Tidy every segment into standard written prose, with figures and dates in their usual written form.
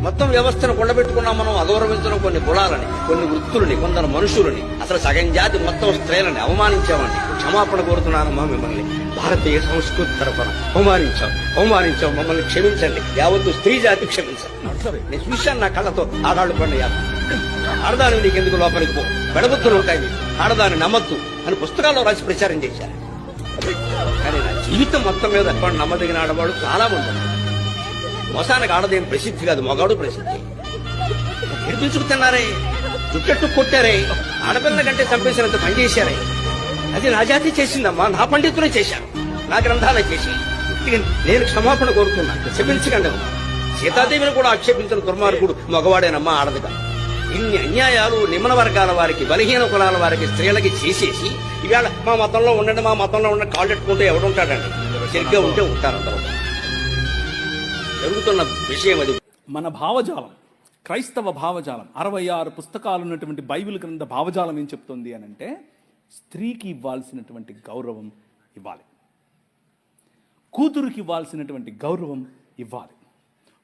మొత్తం వ్యవస్థను కొండబెట్టుకున్నాం మనం. అగౌరవించిన కొన్ని కులాలని, కొన్ని వృత్తులని, కొందరు మనుషులని, అసలు సగం జాతి మొత్తం స్త్రీలని అవమానించామండి. క్షమాపణ కోరుతున్నానమ్మా మిమ్మల్ని. భారతీయ సంస్కృతి తరఫున అవమానించాం. మమ్మల్ని క్షమించండి. యావత్తు స్త్రీ జాతి క్షమించండి. నేను చూశాను నా కళ్ళతో. ఆడాళ్ళు పండి ఆడదాని నీకెందుకు లోపలికి పో, బెడబుద్ధులు ఉంటాయి మీకు, ఆడదాన్ని నమ్మద్దు అని పుస్తకాల్లో రాసి ప్రచారం చేశారు. కానీ నా జీవితం మొత్తం మీద నమ్మదగిన ఆడవాడు చాలా మంది ఉన్నారు. మోసానికి ఆడదేం ప్రసిద్ధి కాదు, మగాడు ప్రసిద్ధి. విడిపించుకుతున్నారే, చుట్టెట్టు కొట్టారే, ఆడపిల్లల కంటే చంపేసినంత పని చేశారే. అది నా జాతి చేసిందమ్మా, నా పండితులే చేశాను, నా గ్రంథాలే చేసి. నేను క్షమాపణ కోరుతున్నా, క్షమించకండి. సీతాదేవిని కూడా ఆక్షేపించిన దుర్మార్గుడు మగవాడేనమ్మా, ఆడదుగా. ఇన్ని అన్యాయాలు నిమ్న వర్గాల వారికి, బలహీన కులాల వారికి, స్త్రీలకి చేసేసి ఇవాళ మా మతంలో ఉండండి, మా మతంలో ఉండండి కాళ్ళెట్టుకుంటే ఎవడుంటాడండి? సరిగ్గా ఉంటే ఉంటారు అందరూ. జరుగుతున్న విషయం అది. మన భావజాలం, క్రైస్తవ భావజాలం, 66 పుస్తకాలు ఉన్నటువంటి బైబిల్ గ్రంథ భావజాలం ఏం చెప్తుంది అని అంటే, స్త్రీకి ఇవ్వాల్సినటువంటి గౌరవం ఇవ్వాలి, కూతురికి ఇవ్వాల్సినటువంటి గౌరవం ఇవ్వాలి,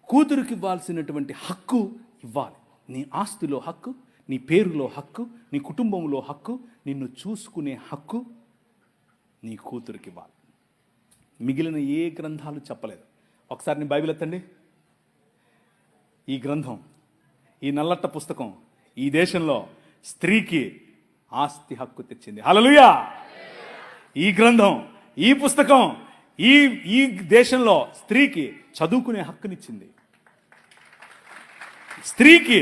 కూతురికి ఇవ్వాల్సినటువంటి హక్కు ఇవ్వాలి. నీ ఆస్తిలో హక్కు, నీ పేరులో హక్కు, నీ కుటుంబంలో హక్కు, నిన్ను చూసుకునే హక్కు నీ కూతురికి ఇవ్వాలి. మిగిలిన ఏ గ్రంథాలు చెప్పలేదు. ఒకసారి నీ బైబిల్ ఎత్తండి. ఈ గ్రంథం, ఈ నల్లట్ట పుస్తకం ఈ దేశంలో స్త్రీకి ఆస్తి హక్కు తెచ్చింది. హల్లెలూయా! ఈ గ్రంథం, ఈ పుస్తకం ఈ దేశంలో స్త్రీకి చదువుకునే హక్కునిచ్చింది, స్త్రీకి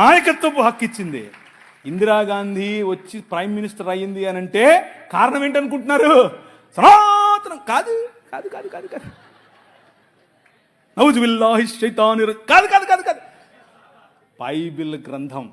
నాయకత్వపు హక్కు ఇచ్చింది. ఇందిరాగాంధీ వచ్చి ప్రైమ్ మినిస్టర్ అయ్యింది అని అంటే కారణం ఏంటనుకుంటున్నారు? సనాతనం కాదు కాదు కాదు కాదు కాదు నౌజుబిల్లాహి శైతానిర్ కాదు కాదు కాదు కాదు బైబిల్ గ్రంథం.